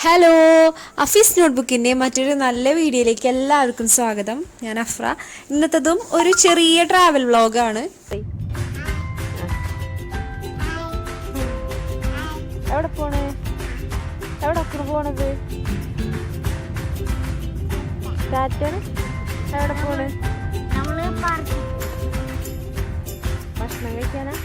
Hello, അഫീസ്നോട്ട്ബുക്കിൻ്റെ മറ്റൊരു നല്ല വീഡിയോയിലേക്ക് എല്ലാവർക്കും സ്വാഗതം. ഞാൻ അഫ്ര. ഇന്നത്തതും ഒരു ചെറിയ ട്രാവൽ വ്ളോഗാണ്. എവിടെ പോണേ? എവിടെ പോണത്? എവിടെ പോണ്? ഭക്ഷണം കഴിക്കാനാ?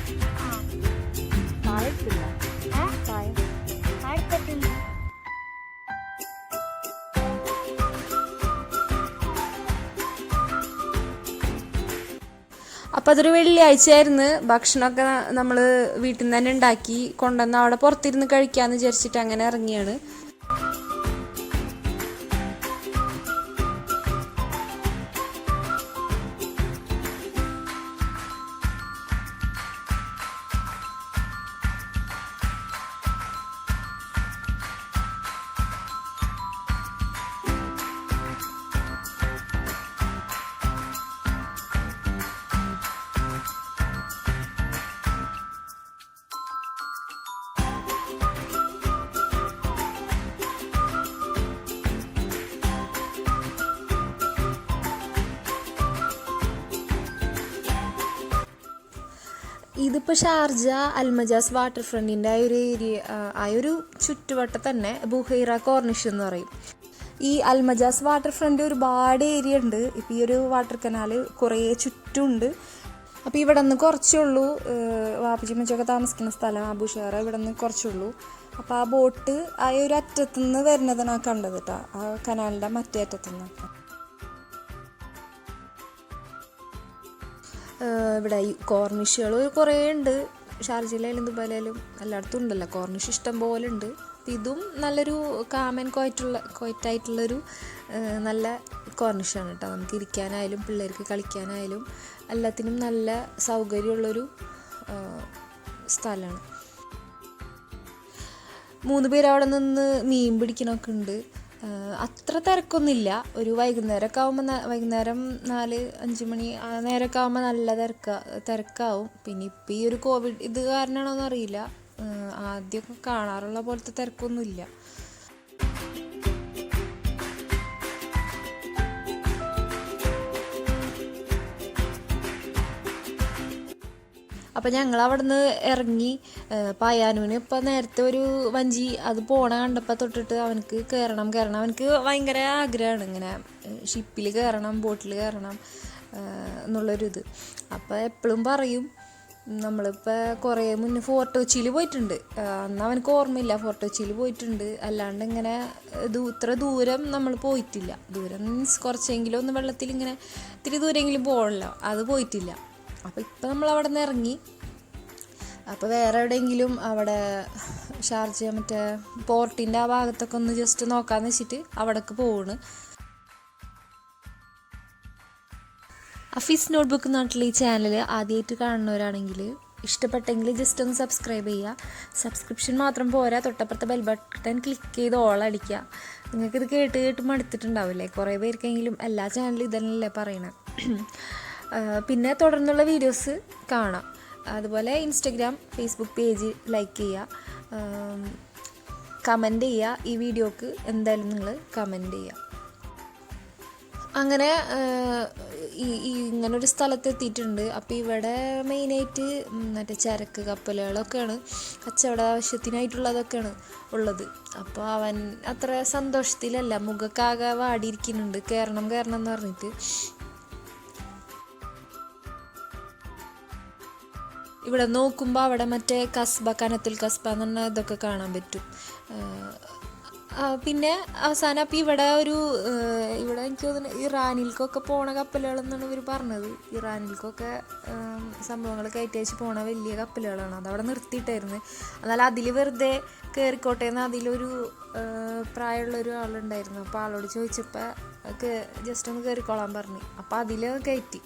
അപ്പം അതൊരു വെള്ളിയാഴ്ചയായിരുന്നു. ഭക്ഷണമൊക്കെ നമ്മൾ വീട്ടിൽ നിന്ന് തന്നെ ഉണ്ടാക്കി കൊണ്ടുവന്ന് അവിടെ പുറത്തിരുന്ന് കഴിക്കാമെന്ന് വിചാരിച്ചിട്ട് അങ്ങനെ ഇറങ്ങിയാണ്. ഇതിപ്പോൾ ഷാർജ മജാസ് വാട്ടർ ഫ്രണ്ടിൻ്റെ ആ ഒരു ചുറ്റുവട്ടം തന്നെ ബുഖൈറ കോർണിഷ് എന്ന് പറയും. ഈ മജാസ് വാട്ടർ ഫ്രണ്ട് ഒരുപാട് ഏരിയ ഉണ്ട്. ഇപ്പോൾ ഈ ഒരു വാട്ടർ കനാൽ കുറേ ചുറ്റുമുണ്ട്. അപ്പോൾ ഇവിടെ നിന്ന് കുറച്ചേ ഉള്ളൂ വാപ്പച്ചി മച്ചൊക്കെ താമസിക്കുന്ന സ്ഥലം ബുഖൈറ. ഇവിടെ നിന്ന് കുറച്ചേ ഉള്ളൂ. അപ്പോൾ ആ ബോട്ട് ആ ഒരു അറ്റത്തുനിന്ന് വരുന്നതാണ് കണ്ടത് കേട്ടോ, ആ കനാലിൻ്റെ മറ്റേ അറ്റത്തുനിന്ന്. ഇവിടെ ഈ കോർണിഷുകൾ കുറേ ഉണ്ട്. ഷാർജയിലായാലും ദുബായിലായാലും എല്ലായിടത്തും ഉണ്ടല്ലോ കോർണിഷ്, ഇഷ്ടം പോലെ ഉണ്ട്. ഇതും നല്ലൊരു കാമൻ ക്വയറ്റായിട്ടുള്ളൊരു നല്ല കോർണിഷാണ് കേട്ടോ. നമുക്ക് ഇരിക്കാനായാലും പിള്ളേർക്ക് കളിക്കാനായാലും എല്ലാത്തിനും നല്ല സൗകര്യമുള്ളൊരു സ്ഥലമാണ്. 3 പേര് അവിടെ നിന്ന് മീൻ പിടിക്കണമൊക്കെ ഉണ്ട്. അത്ര തിരക്കൊന്നുമില്ല. ഒരു വൈകുന്നേരമൊക്കെ ആകുമ്പോൾ, വൈകുന്നേരം 4-5 മണി ആ നേരമൊക്കെ ആകുമ്പോൾ നല്ല തിരക്കാവും. പിന്നെ ഇപ്പം ഈ ഒരു കോവിഡ് ഇത് കാരണമാണോന്ന് അറിയില്ല, ആദ്യമൊക്കെ കാണാറുള്ള പോലത്തെ തിരക്കൊന്നുമില്ല. അപ്പം ഞങ്ങൾ അവിടെ നിന്ന് ഇറങ്ങി. പയ്യാനൂന് ഇപ്പം നേരത്തെ ഒരു വഞ്ചി അത് പോണ കണ്ടപ്പോൾ തൊട്ടിട്ട് അവനക്ക് കയറണം. അവനക്ക് ഭയങ്കര ആഗ്രഹമാണ് ഇങ്ങനെ ഷിപ്പിൽ കയറണം, ബോട്ടിൽ കയറണം എന്നുള്ളൊരിത്. അപ്പോൾ എപ്പോഴും പറയും. നമ്മളിപ്പോൾ കുറേ മുന്നേ ഫോർട്ട് കൊച്ചിയിൽ പോയിട്ടുണ്ട്. അന്ന് അവനക്ക് ഓർമ്മയില്ല, ഫോർട്ട് കൊച്ചിയിൽ പോയിട്ടുണ്ട്. അല്ലാണ്ട് ഇങ്ങനെ ഇത്ര ദൂരം നമ്മൾ പോയിട്ടില്ല. ദൂരം മീൻസ് കുറച്ചെങ്കിലും ഒന്ന് വെള്ളത്തിൽ ഇങ്ങനെ ഇത്തിരി ദൂരെങ്കിലും പോകണല്ലോ, അത് പോയിട്ടില്ല. അപ്പോൾ ഇപ്പം നമ്മൾ അവിടെ നിന്ന് ഇറങ്ങി. അപ്പോൾ വേറെ എവിടെയെങ്കിലും അവിടെ ഷാർജ മറ്റേ പോർട്ടിൻ്റെ ആ ഭാഗത്തൊക്കെ ഒന്ന് ജസ്റ്റ് നോക്കാമെന്ന് വെച്ചിട്ട് അവിടേക്ക് പോവാണ്. അഫീസ് നോട്ട്ബുക്ക് നാട്ടിൽ ഈ ചാനൽ ആദ്യമായിട്ട് കാണുന്നവരാണെങ്കിൽ ഇഷ്ടപ്പെട്ടെങ്കിൽ ജസ്റ്റ് ഒന്ന് സബ്സ്ക്രൈബ് ചെയ്യുക. സബ്സ്ക്രിപ്ഷൻ മാത്രം പോരാ, തൊട്ടപ്പുറത്തെ ബെൽ ബട്ടൺ ക്ലിക്ക് ചെയ്ത് ഓൾ അടിക്കുക. നിങ്ങൾക്കിത് കേട്ട് മടുത്തിട്ടുണ്ടാവില്ലേ? കുറേ പേർക്കെങ്കിലും എല്ലാ ചാനലും ഇതല്ലേ പറയണത്. പിന്നെ തുടർന്നുള്ള വീഡിയോസ് കാണാം. അതുപോലെ ഇൻസ്റ്റഗ്രാം, ഫേസ്ബുക്ക് പേജ് ലൈക്ക് ചെയ്യുക, കമൻറ്റ് ചെയ്യുക. ഈ വീഡിയോക്ക് എന്തായാലും നിങ്ങൾ കമൻറ്റ് ചെയ്യുക. അങ്ങനെ ഇങ്ങനൊരു സ്ഥലത്ത് എത്തിയിട്ടുണ്ട്. അപ്പോൾ ഇവിടെ മെയിനായിട്ട് മറ്റേ ചരക്ക് കപ്പലുകളൊക്കെയാണ്, കച്ചവട ആവശ്യത്തിനായിട്ടുള്ളതൊക്കെയാണ് ഉള്ളത്. അപ്പോൾ അവൻ അത്ര സന്തോഷത്തിലല്ല, മുഖക്കാകെ വാടിയിരിക്കുന്നുണ്ട് കയറണം എന്ന് പറഞ്ഞിട്ട്. ഇവിടെ നോക്കുമ്പോൾ അവിടെ മറ്റേ കനത്തിൽ കസ്ബ എന്ന് പറഞ്ഞാൽ ഇതൊക്കെ കാണാൻ പറ്റും. പിന്നെ അവസാനം അപ്പം ഇവിടെ എനിക്ക് തോന്നുന്നു ഇറാനിലേക്കൊക്കെ പോണ കപ്പലുകളെന്നാണ് ഇവർ പറഞ്ഞത്. ഇറാനിലേക്കൊക്കെ സംഭവങ്ങൾ കയറ്റി അയച്ച് പോണ വലിയ കപ്പലുകളാണ്. അതവിടെ നിർത്തിയിട്ടായിരുന്നു. എന്നാൽ അതിൽ വെറുതെ കയറിക്കോട്ടെ എന്ന് അതിലൊരു പ്രായമുള്ളൊരു ആളുണ്ടായിരുന്നു. അപ്പോൾ ആളോട് ചോദിച്ചപ്പോൾ ജസ്റ്റ് ഒന്ന് കയറിക്കോളാൻ പറഞ്ഞു. അപ്പോൾ അതിൽ കയറ്റി.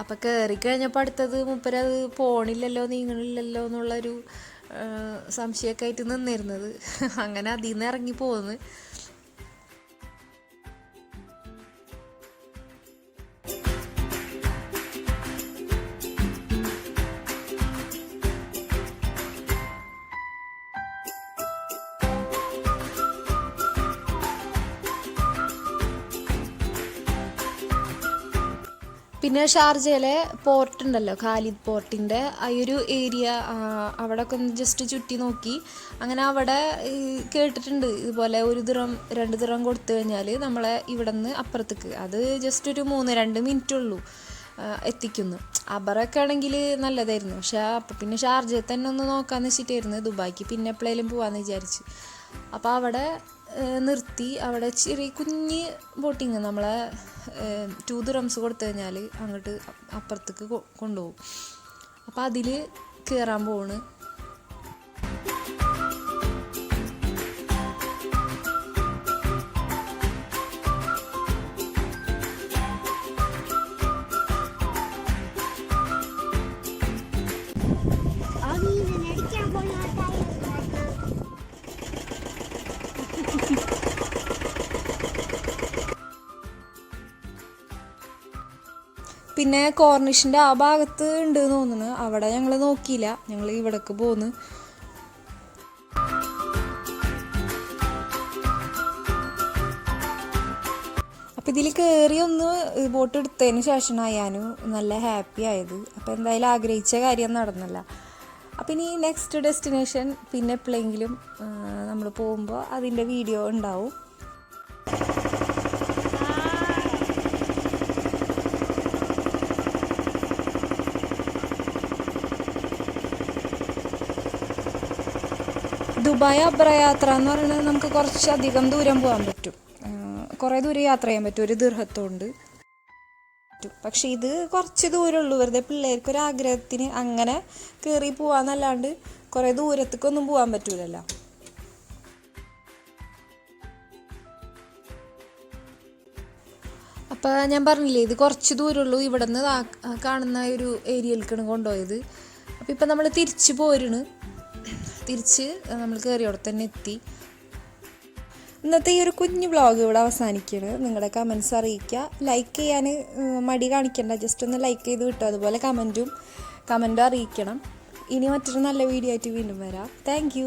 അപ്പം കയറി കഴിഞ്ഞപ്പോൾ അടുത്തത് മൂപ്പരത് പോണില്ലല്ലോ നീങ്ങണില്ലല്ലോ എന്നുള്ളൊരു സംശയമൊക്കെ ആയിട്ട് നിന്നിരുന്നത്. അങ്ങനെ അതിൽ നിന്ന് ഇറങ്ങി പോന്ന്. പിന്നെ ഷാർജയിലെ പോർട്ട് ഉണ്ടല്ലോ, ഖാലിദ് പോർട്ടിൻ്റെ ആ ഒരു ഏരിയ, അവിടെ ഒക്കെ ഒന്ന് ജസ്റ്റ് ചുറ്റി നോക്കി. അങ്ങനെ അവിടെ കേട്ടിട്ടുണ്ട് ഇതുപോലെ 1 ദിറം 2 ദിറം കൊടുത്തു കഴിഞ്ഞാൽ നമ്മളെ ഇവിടെ നിന്ന് അപ്പുറത്തേക്ക്, അത് ജസ്റ്റ് ഒരു 3-2 മിനിറ്റ് ഉള്ളൂ എത്തിക്കുന്നു. അബറൊക്കെ ആണെങ്കിൽ നല്ലതായിരുന്നു. പക്ഷേ അപ്പം പിന്നെ ഷാർജയിൽ തന്നെ ഒന്ന് നോക്കാമെന്ന് വെച്ചിട്ടായിരുന്നു. ദുബായ്ക്ക് പിന്നെ എപ്പോഴേലും പോകാമെന്ന് വിചാരിച്ച്. അപ്പോൾ അവിടെ നിർത്തി. അവിടെ ചെറിയ കുഞ്ഞ് ബോട്ടിങ്, നമ്മളെ 2 ദിറംസ് കൊടുത്തു കഴിഞ്ഞാൽ അങ്ങോട്ട് അപ്പുറത്തേക്ക് കൊണ്ടുപോകും. അപ്പോൾ അതിൽ കയറാൻ പോണ്. പിന്നെ കോർണിഷിൻ്റെ ആ ഭാഗത്ത് ഉണ്ട് എന്ന് തോന്നുന്നു. അവിടെ ഞങ്ങൾ നോക്കിയില്ല, ഞങ്ങൾ ഇവിടേക്ക് പോന്ന്. അപ്പം ഇതിൽ കയറി ഒന്ന് ബോട്ട് എടുത്തതിന് ശേഷമാണ് ഞാനും നല്ല ഹാപ്പി ആയത്. അപ്പോൾ എന്തായാലും ആഗ്രഹിച്ച കാര്യം നടന്നല്ല. അപ്പം ഇനി നെക്സ്റ്റ് ഡെസ്റ്റിനേഷൻ പിന്നെ എപ്പോഴെങ്കിലും നമ്മൾ പോകുമ്പോൾ അതിൻ്റെ വീഡിയോ ഉണ്ടാവും. ദുബായ് അബ്ര യാത്ര എന്ന് പറയുന്നത് നമുക്ക് കുറച്ചധികം ദൂരം പോകാൻ പറ്റും. കുറേ ദൂരം യാത്ര ചെയ്യാൻ പറ്റും 1 ദിർഹത്തുകൊണ്ട്. പക്ഷെ ഇത് കുറച്ച് ദൂരമുള്ളൂ. വെറുതെ പിള്ളേർക്കൊരാഗ്രഹത്തിന് അങ്ങനെ കയറി പോവാന്നല്ലാണ്ട് കുറേ ദൂരത്തേക്കൊന്നും പോകാൻ പറ്റൂലല്ലോ. അപ്പോൾ ഞാൻ പറഞ്ഞില്ലേ, ഇത് കുറച്ച് ദൂരമുള്ളൂ. ഇവിടെ നിന്ന് കാണുന്ന ഒരു ഏരിയയിലേക്കാണ് കൊണ്ടുപോയത്. അപ്പോൾ ഇപ്പം നമ്മൾ തിരിച്ച് പോരുന്നു. തിരിച്ച് നമ്മൾ കയറിയോടെ തന്നെ എത്തി. ഇന്നത്തെ ഈ ഒരു കുഞ്ഞു വ്ളോഗ് ഇവിടെ അവസാനിക്കുകയാണ്. നിങ്ങളുടെ കമൻസ് അറിയിക്കുക. ലൈക്ക് ചെയ്യാൻ മടി കാണിക്കണ്ട, ജസ്റ്റ് ഒന്ന് ലൈക്ക് ചെയ്ത് വിട്ടോ. അതുപോലെ കമൻറ്റും അറിയിക്കണം. ഇനി മറ്റൊരു നല്ല വീഡിയോ ആയിട്ട് വീണ്ടും വരാം. താങ്ക്